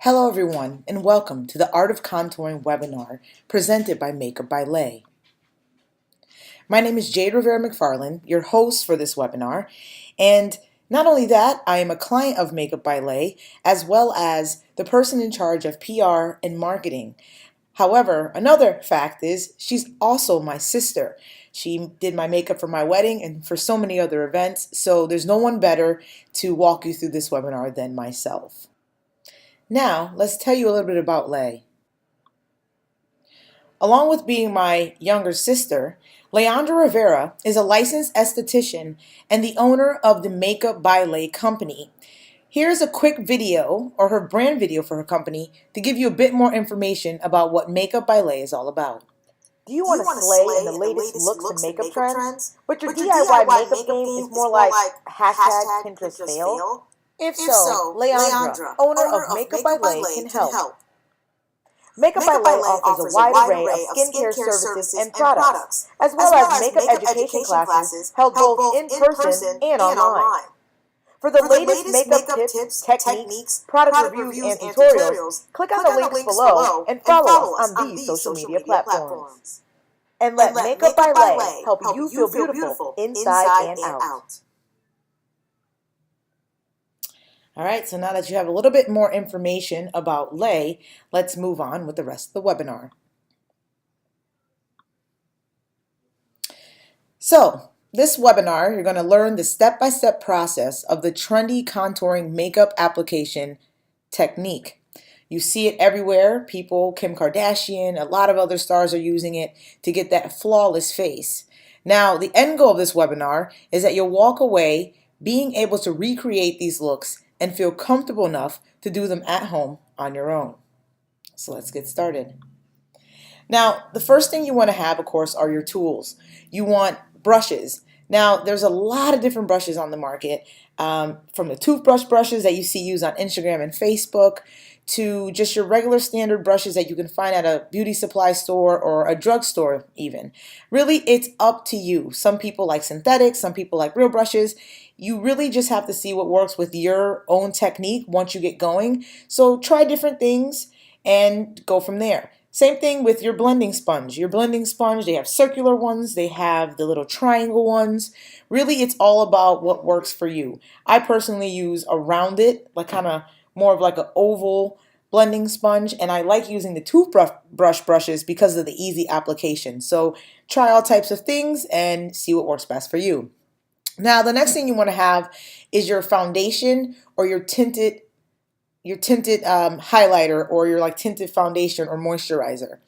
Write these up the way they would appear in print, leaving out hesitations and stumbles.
Hello everyone and welcome to the Art of Contouring webinar presented by Makeup by Lay. My name is Jade Rivera McFarland, your host for this webinar, and not only that, I am a client of Makeup by Lay as well as the person in charge of PR and marketing. However, another fact is she's also my sister. She did my makeup for my wedding and for so many other events, so there's no one better to walk you through this webinar than myself. Now, let's tell you a little bit about Lay. Along with being my younger sister, Leandra Rivera is a licensed esthetician and the owner of the Makeup by Lay company. Here's a quick video, or her brand video for her company, to give you a bit more information about what Makeup by Lay is all about. Do you want to slay in the latest looks and makeup trends? But your DIY makeup game is more like hashtag Pinterest fail? If so, Leandra, owner of Makeup by Lay, can help. Makeup by Lay offers a wide array of skincare services and products, as well as makeup education classes held both in person and online. For the latest makeup tips, techniques, product reviews, and tutorials, click on the links below and follow us on these social media platforms. And let Makeup by Lay help you feel beautiful inside and out. All right, so now that you have a little bit more information about Lay, let's move on with the rest of the webinar. So, this webinar, you're going to learn the step-by-step process of the trendy contouring makeup application technique. You see it everywhere. People, Kim Kardashian, a lot of other stars are using it to get that flawless face. Now, the end goal of this webinar is that you'll walk away being able to recreate these looks and feel comfortable enough to do them at home on your own. So let's get started. Now, the first thing you want to have, of course, are your tools. You want brushes. Now, there's a lot of different brushes on the market, from the toothbrush brushes that you see used on Instagram and Facebook to just your regular standard brushes that you can find at a beauty supply store or a drugstore even. Really, it's up to you. Some people like synthetics, some people like real brushes. You really just have to see what works with your own technique once you get going. So try different things and go from there. Same thing with your blending sponge. Your blending sponge, they have circular ones, they have the little triangle ones. Really, it's all about what works for you. I personally use a rounded, like kind of more of like an oval blending sponge, and I like using the toothbrush brushes because of the easy application. So try all types of things and see what works best for you. Now, the next thing you want to have is your foundation or your tinted highlighter or your like tinted foundation or moisturizer.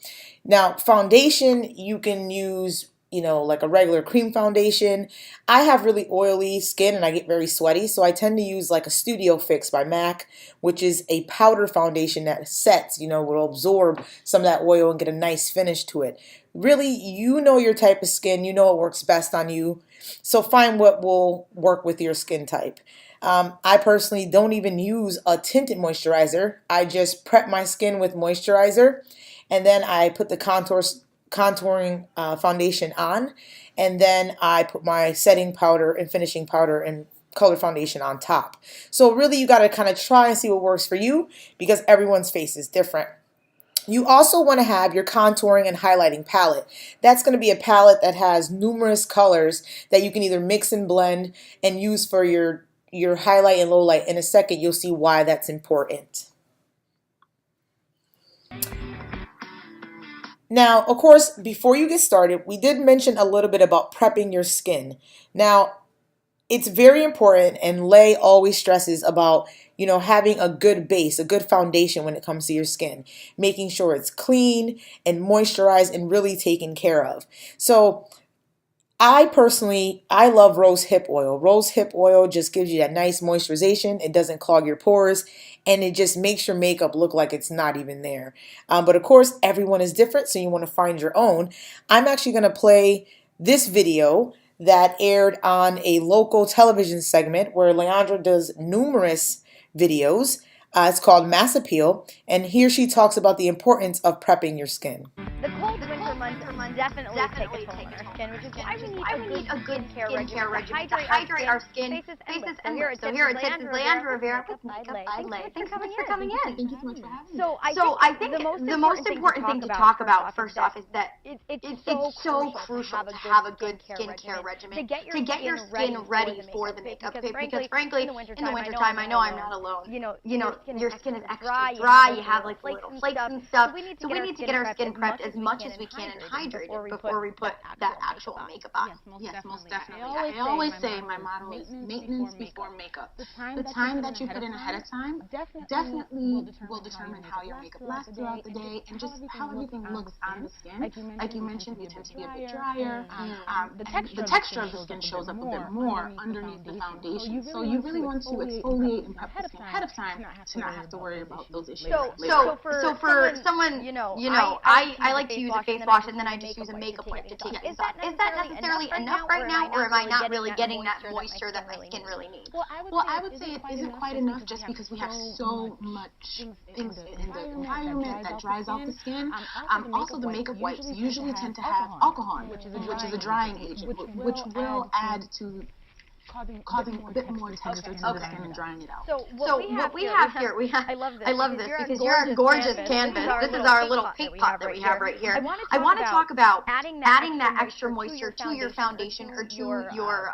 Now, foundation, you can use, like a regular cream foundation. I have really oily skin and I get very sweaty, so I tend to use like a Studio Fix by MAC, which is a powder foundation that sets, will absorb some of that oil and get a nice finish to it. Really, you know your type of skin, you know what works best on you, so find what will work with your skin type. I personally don't even use a tinted moisturizer. I just prep my skin with moisturizer, and then I put the contouring foundation on, and then I put my setting powder and finishing powder and color foundation on top. So really, you got to kind of try and see what works for you because everyone's face is different. You also want to have your contouring and highlighting palette. That's going to be a palette that has numerous colors that you can either mix and blend and use for your highlight and low light. In a second, you'll see why that's important. Now, of course, before you get started, we did mention a little bit about prepping your skin. Now, it's very important, and Lay always stresses about, having a good base, a good foundation when it comes to your skin, making sure it's clean and moisturized and really taken care of. So I love rose hip oil. Rose hip oil just gives you that nice moisturization. It doesn't clog your pores, and it just makes your makeup look like it's not even there. But of course, everyone is different, so you want to find your own. I'm actually going to play this video that aired on a local television segment where Leandra does numerous videos. It's called Mass Appeal, and here she talks about the importance of prepping your skin. The cold winter months definitely take a toll on our skin, which is why we need a good skincare regimen to hydrate our skin. Faces endless. So here at Tips is Leandra Rivera with Makeup by Lay. Thanks so much for coming in. Thank you so much for having me. So I think the most important thing to talk about first off is that it's so crucial to have a good skincare regimen to get your skin ready for the makeup. Because frankly, in the wintertime, I know I'm not alone. Your skin is extra dry. You have like little flakes and stuff. So we need to get our skin prepped as much as we can and hydrated before we put that actual makeup on. Yes, most definitely. I always say my motto is maintenance before makeup. The time that you put in ahead of time definitely will determine how your makeup lasts throughout the day and just how everything looks on the skin. Like you mentioned, we tend to be a bit drier. The texture of the skin shows up a bit more underneath the foundation. So you really want to exfoliate and prep the skin ahead of time to not have to worry about those issues. So for someone, I like to use a face wash and then I just use a makeup wipe to take things off. Is that necessarily enough right now, or am I not really getting that moisture that my skin really needs? Well, I would say it isn't quite enough just because we have so much things in the environment that dries out the skin. Also, the makeup wipes usually tend to have alcohol in it, which is a drying agent, which will add to causing a bit more texture to the skin and drying it out. So what we have here, I love this because you're a gorgeous canvas. This is our little paint pot that we have right here. I want to talk about adding that extra moisture to your foundation or to your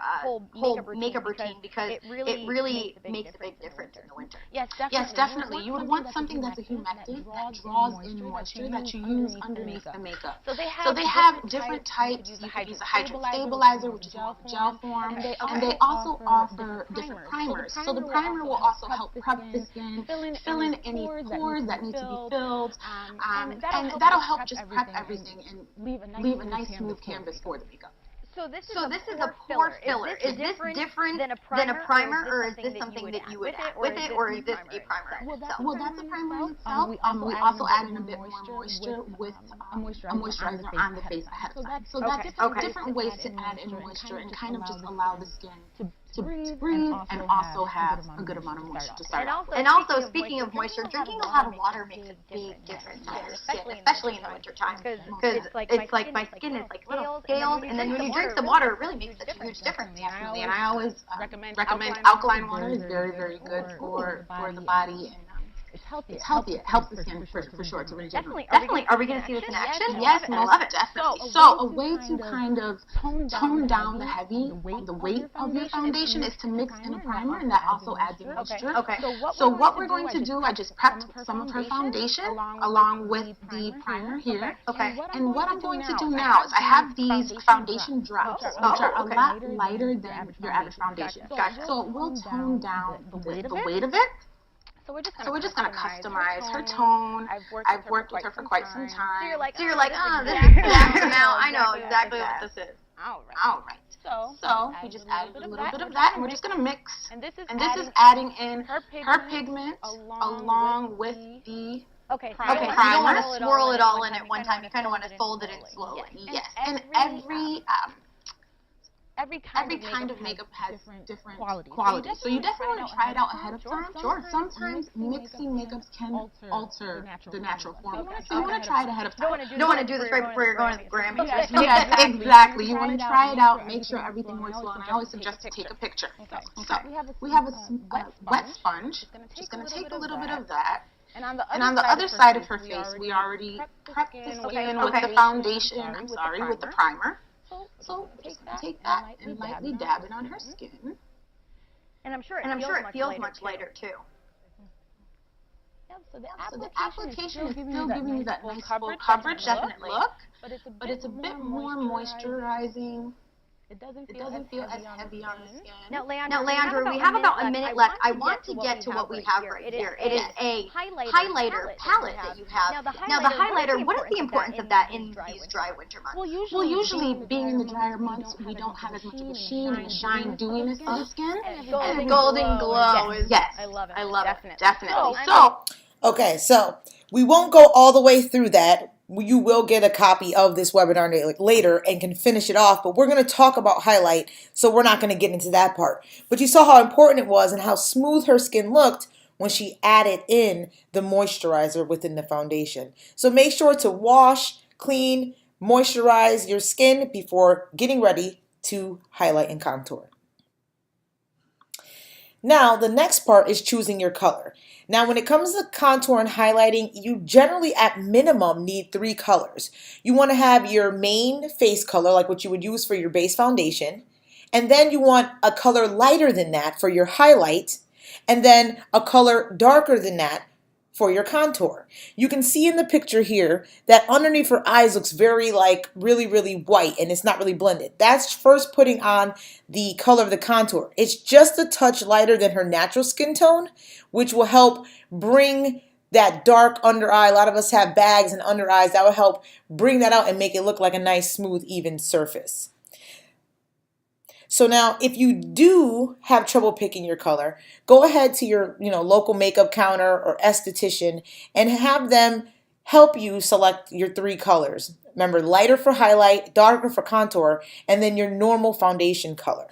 whole makeup routine because it really makes a big difference in the winter. Yes, definitely. You would want something that's a humectant that draws in moisture that you use underneath the makeup. So they have different types. You can use a hydrant stabilizer, which is more gel form, and they also offer different primers. So the primer will also help prep the skin, fill in any pores that need to be filled, and that'll help just prep everything and leave a nice smooth canvas for the makeup. So this is a pore filler. Is this different than a primer, or is this something that you would add with it, or is this a primer in itself? Well, that's a primer in itself. We also add in a bit more moisture with a moisturizer on the face ahead of time. So that's different ways to add in moisture and kind of just allow the skin to breathe and also have a good amount of moisture to start off. And also, speaking of moisture, drinking a lot of water makes a big difference on your skin, especially in the wintertime. Because it's like my skin is like little scales, and then when you drink some water, it really makes such a huge difference. Definitely, and I always recommend alkaline water is very, very good for the body. And it's healthy. It helps the skin for sure to regenerate. Definitely. Are we going to see this in action? Yes, I love it. Definitely. So a way to kind of tone down the weight of your foundation is to mix in a primer, and that also adds in moisture. Okay. So what we're going to do, I just prepped some of her foundation along with the primer here. Okay. And what I'm going to do now is I have these foundation drops, which are a lot lighter than your average foundation. Gotcha. So it will tone down the weight of it. So we're just going to customize her tone. I've worked with her for quite some time. So you're like, oh, this is the exact amount. I know exactly what this is. All right. So we just added a little bit of that, and we're just going to mix. And this is adding in her pigment along with the Okay, so you don't want to swirl it all in at one time. You kind of want to fold it in slowly. Yes, and every kind of makeup has different qualities. So you definitely want to try it out ahead of time. Sure. Sometimes mixing makeups can alter the natural form of it. So you want to try it ahead of time. You don't want to do this right before you're going to the Grammys. Yes, exactly. You want to try it out, make sure everything works well, and I always suggest to take a picture. So we have a wet sponge. Just going to take a little bit of that. And on the other side of her face, we already prepped the skin with the foundation, with the primer. So just take that and lightly dab it on her skin. And I'm sure it feels much lighter too. So the application is still giving you that nice full coverage look, but it's a bit more moisturizing. It doesn't feel as heavy on the skin. Now, Leandra, we have about a minute left. I want to get to what we have right here. It is a highlighter palette that you have. Now, the highlighter, what is the importance of that in these dry winter months? Well, usually being in the drier months, we don't have as much of a sheen and shine dewiness on the skin. Golden glow. Yes. I love it. Definitely. Okay, so we won't go all the way through that. You will get a copy of this webinar later and can finish it off, but we're going to talk about highlight, so we're not going to get into that part. But you saw how important it was and how smooth her skin looked when she added in the moisturizer within the foundation. So make sure to wash, clean, moisturize your skin before getting ready to highlight and contour. Now, the next part is choosing your color. Now, when it comes to contour and highlighting, you generally at minimum need 3 colors. You want to have your main face color, like what you would use for your base foundation, and then you want a color lighter than that for your highlight, and then a color darker than that for your contour. You can see in the picture here that underneath her eyes looks very really white and it's not really blended. That's first putting on the color of the contour. It's just a touch lighter than her natural skin tone, which will help bring that dark under eye. A lot of us have bags and under eyes. That will help bring that out and make it look like a nice, smooth, even surface. So now, if you do have trouble picking your color, go ahead to your local makeup counter or esthetician and have them help you select your 3 colors. Remember, lighter for highlight, darker for contour, and then your normal foundation color.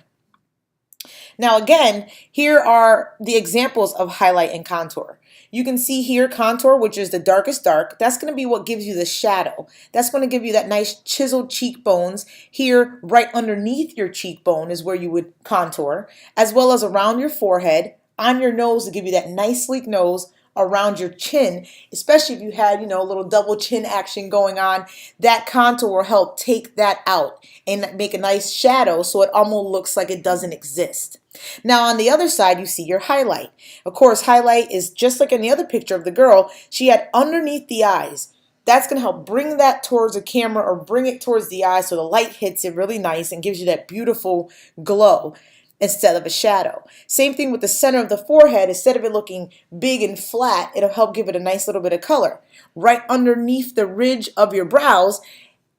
Now again, here are the examples of highlight and contour. You can see here contour, which is the darkest dark. That's going to be what gives you the shadow. That's going to give you that nice chiseled cheekbones. Here, right underneath your cheekbone is where you would contour, as well as around your forehead, on your nose to give you that nice sleek nose, around your chin, especially if you had, a little double chin action going on. That contour will help take that out and make a nice shadow so it almost looks like it doesn't exist. Now on the other side, you see your highlight. Of course, highlight is just like in the other picture of the girl. She had underneath the eyes. That's going to help bring that towards the camera or bring it towards the eye so the light hits it really nice and gives you that beautiful glow instead of a shadow. Same thing with the center of the forehead. Instead of it looking big and flat, it'll help give it a nice little bit of color. Right underneath the ridge of your brows,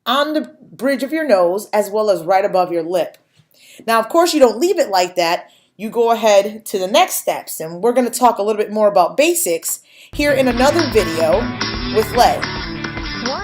on the bridge of your nose, as well as right above your lip. Now, of course, you don't leave it like that. You go ahead to the next steps, and we're going to talk a little bit more about basics here in another video with Lay.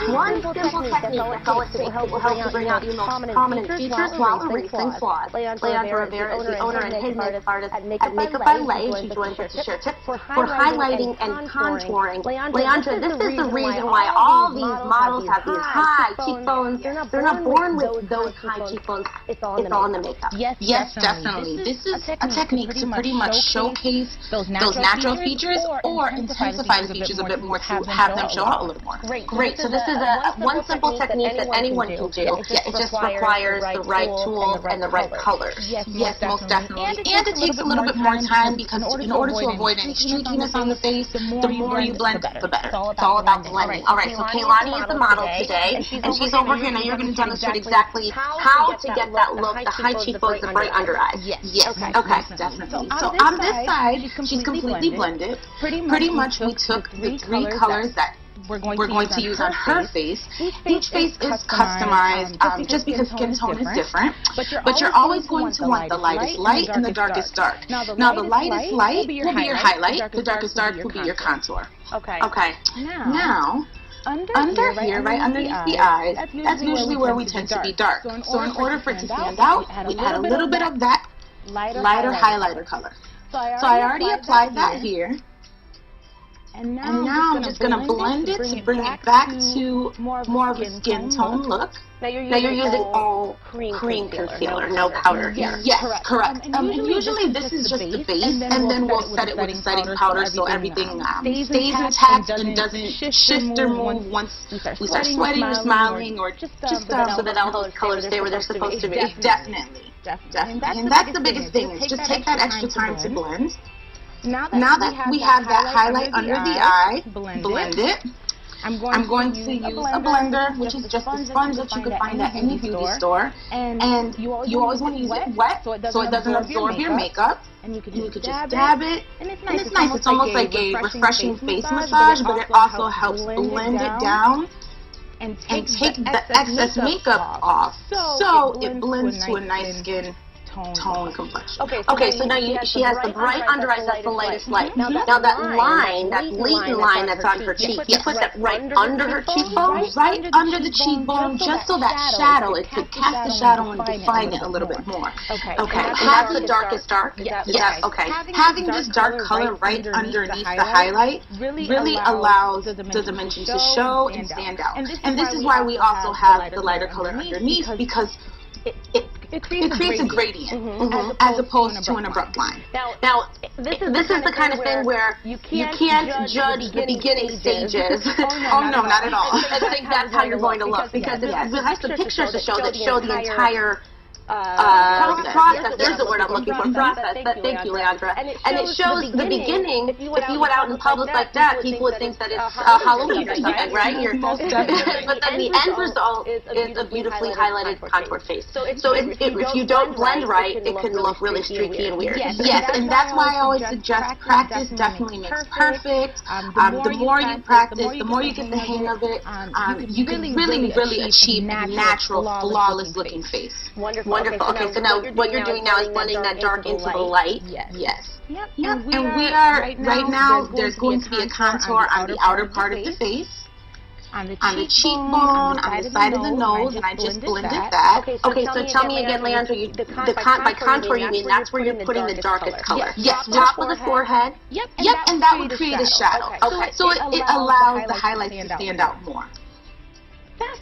One simple technique that's all it takes will help you bring out your most prominent features while erasing flaws. Leon Rivera is the owner and his makeup artist at Makeup by Lay. She joins us to share tips for highlighting and contouring. Leandra, this is the reason why all these models have these high cheekbones. They're not born with those high cheekbones. It's all in the makeup. Yes, definitely. This is a technique to pretty much showcase those natural features or intensify the features a bit more to have them show out a little more. Great. So this is one simple technique that anyone can do. It just requires the right tools and the right colors. Yes, most definitely. And it takes a little bit more time because in order to avoid any streakiness on the face, the more you blend, the better. It's all about blending. All right, so Kaylani is the model today, and she's over here. Now you're going to demonstrate exactly how to get that look, the high cheekbones, the bright under eyes. Yes. Okay, definitely. So on this side, she's completely blended. Pretty much we took the 3 colors that we're going to use on her face. Each face is customized just because skin tone is different, but you're always going to want the lightest light and the darkest dark. Now the lightest light will be your highlight, the darkest dark will be your contour. Okay. Now, under here, right underneath the eyes, that's usually where we tend to be dark. So in order for it to stand out, we add a little bit of that lighter highlighter color. So I already applied that here. And now I'm just going to blend it to bring it back to more of a skin tone look. Now you're using all cream concealer, no powder here. Yes, correct. And usually this is just the base, and then we'll set it with a setting powder so everything stays intact and doesn't shift or move once we start sweating or smiling, or just so that all those colors stay where they're supposed to be. Definitely. And that's the biggest thing, is just take that extra time to blend. Now that we have that highlight under the eye, blend it. I'm going to use a blender, which is just a sponge that you can find at any beauty store. And you always want to use it wet so it doesn't absorb your makeup. And you can just dab it. And it's nice. It's almost like a refreshing face massage, but it also helps blend it down and take the excess makeup off so it blends to a nice skin tone complexion. Okay, so now she has the bright under eyes, that's the lightest light. Now that line, that latent line that's on her cheek, you put that right under her cheekbone, right under the cheekbone, just so that shadow, it could cast the shadow and define it a little bit more. Okay, have the darkest dark? Yes, okay. Having this dark color right underneath the highlight really allows the dimension to show and stand out. And this is why we also have the lighter color underneath, because it creates a gradient as opposed to an abrupt line. Now, this is the kind of thing where you can't judge the beginning stages. Oh no, not at all. I think that's how you're going to look, because it has the pictures to show that show the entire process. There's the word I'm looking for, process. Thank you, Leandra. And it shows the beginning. If you went out in public like that, people would think that it's Halloween or something, right? But then the end result is a beautifully highlighted, contoured face. So if you don't blend right, it can look really streaky and weird. Yes, and that's why I always suggest practice definitely makes perfect. The more you practice, the more you get the hang of it, you can really achieve a natural, flawless looking face. Wonderful. Okay, so now what you're doing now is blending that dark into the light. Yes. Yep. And we are, right now, there's going to be a contour on the outer part of the face, on the cheekbone, on the side of the nose, and I just blended that. Okay, so tell me again, Leandra, by contour you mean that's where you're putting the darkest color. Yes, top of the forehead. Yep, and that would create a shadow. Okay, so it allows the highlights to stand out more.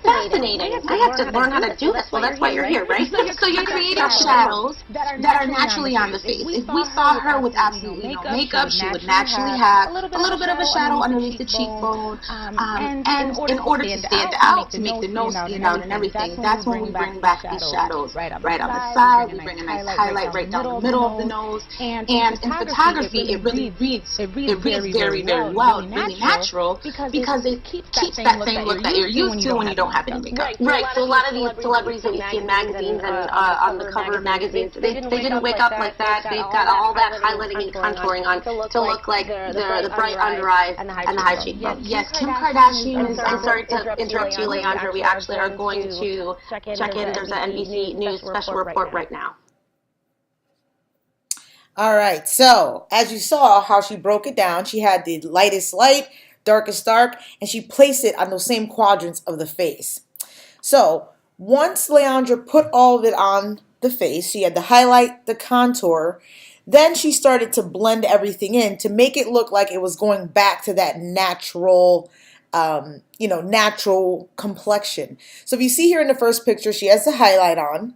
Fascinating. I have to learn how to do this. Well, that's why you're here, right? So you're creating shadows that are naturally on the face. If we saw her with absolutely no makeup, she would naturally have a little bit of a shadow underneath the cheekbone. And in order to stand out, to make the nose stand out and everything, that's when we bring back these shadows right on the side. We bring a nice highlight right down the middle of the nose. And in photography, it really reads very, very well and really natural, because it keeps that same look that you're used to when you don't have any makeup. Right. So a lot of these celebrities that we see in magazines and on the cover of magazines, they didn't wake up like that. They've got all that highlighting and contouring on to look like the bright under eyes and the high cheekbone. Yes, Kim Kardashian. I'm sorry to interrupt you, Leandra. We actually are going to check in. There's an NBC News special report right now. All right. So as you saw how she broke it down, she had the lightest light, darkest dark, and she placed it on those same quadrants of the face. So once Leandra put all of it on the face, she had the highlight, the contour, then she started to blend everything in to make it look like it was going back to that natural, natural complexion. So if you see here in the first picture, she has the highlight on,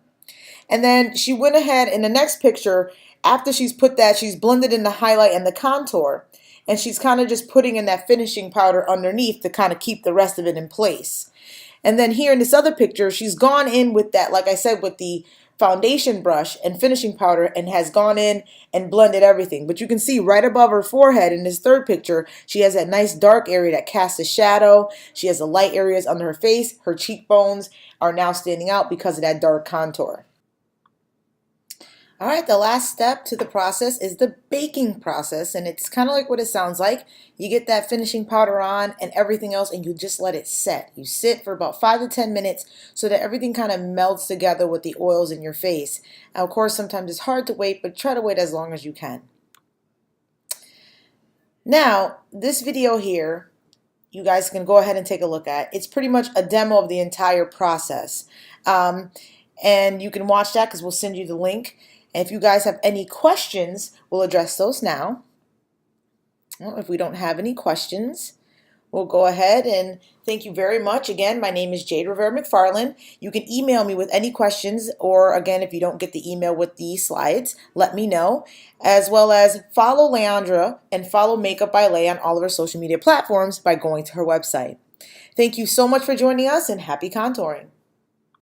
and then she went ahead in the next picture, after she's put that, she's blended in the highlight and the contour, and she's kind of just putting in that finishing powder underneath to kind of keep the rest of it in place. And then here in this other picture, she's gone in with that, like I said, with the foundation brush and finishing powder, and has gone in and blended everything. But you can see right above her forehead in this third picture, she has that nice dark area that casts a shadow. She has the light areas under her face. Her cheekbones are now standing out because of that dark contour. All right, the last step to the process is the baking process, and it's kind of like what it sounds like. You get that finishing powder on and everything else, and you just let it set. You sit for about 5 to 10 minutes so that everything kind of melts together with the oils in your face. Now, of course, sometimes it's hard to wait, but try to wait as long as you can. Now, this video here, you guys can go ahead and take a look at. It's pretty much a demo of the entire process. And you can watch that because we'll send you the link. And if you guys have any questions, we'll address those now. Well, if we don't have any questions, we'll go ahead and thank you very much. Again, my name is Jade Rivera McFarland. You can email me with any questions, or again, if you don't get the email with the slides, let me know. As well as follow Leandra and follow Makeup by Lay on all of her social media platforms by going to her website. Thank you so much for joining us, and happy contouring.